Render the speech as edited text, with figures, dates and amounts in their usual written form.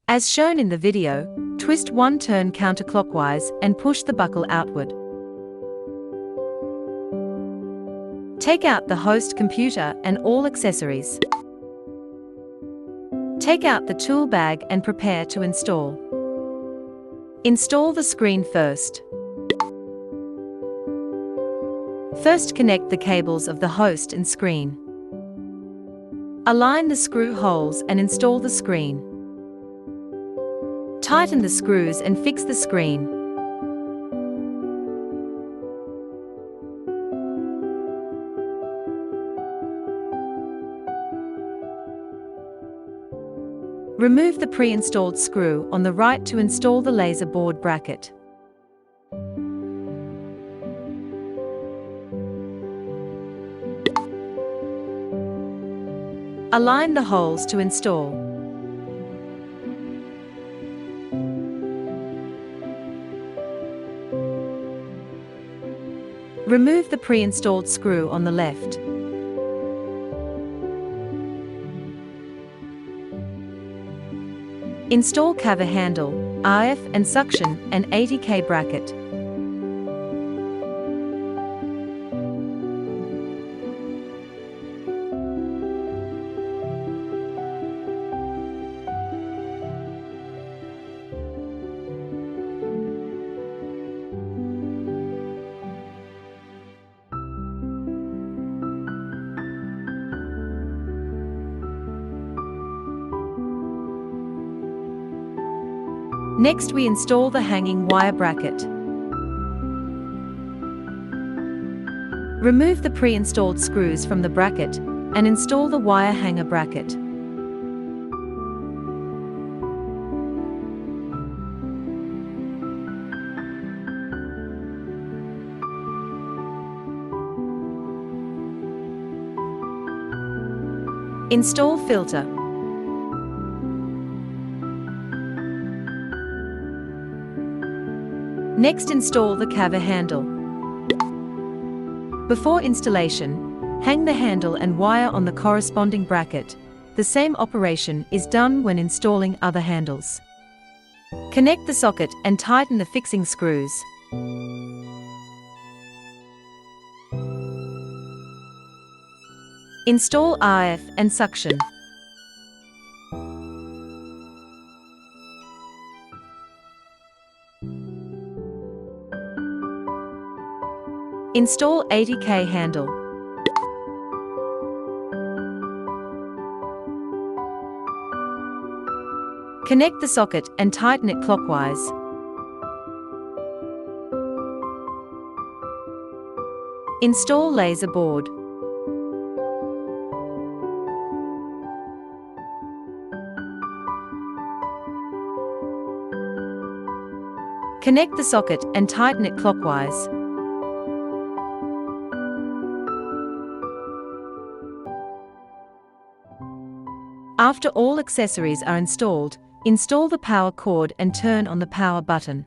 As shown in the video, twist one turn counterclockwise and push the buckle outward. Take out the host computer and all accessories. Take out the tool bag and prepare to install. Install the screen first. First, connect the cables of the host and screen. Align the screw holes and install the screen. Tighten the screws and fix the screen. Remove the pre-installed screw on the right to install the laser board bracket. Align the holes to install. Remove the pre-installed screw on the left. Install cav handle, RF and suction, and 80K bracket. Next, we install the hanging wire bracket. Remove the pre-installed screws from the bracket and install the wire hanger bracket. Install filter. Next, install the cav handle. Before installation, hang the handle and wire on the corresponding bracket. The same operation is done when installing other handles. Connect the socket and tighten the fixing screws. Install RF and suction. Install 80K handle. Connect the socket and tighten it clockwise. Install laser board. Connect the socket and tighten it clockwise. After all accessories are installed, install the power cord and turn on the power button.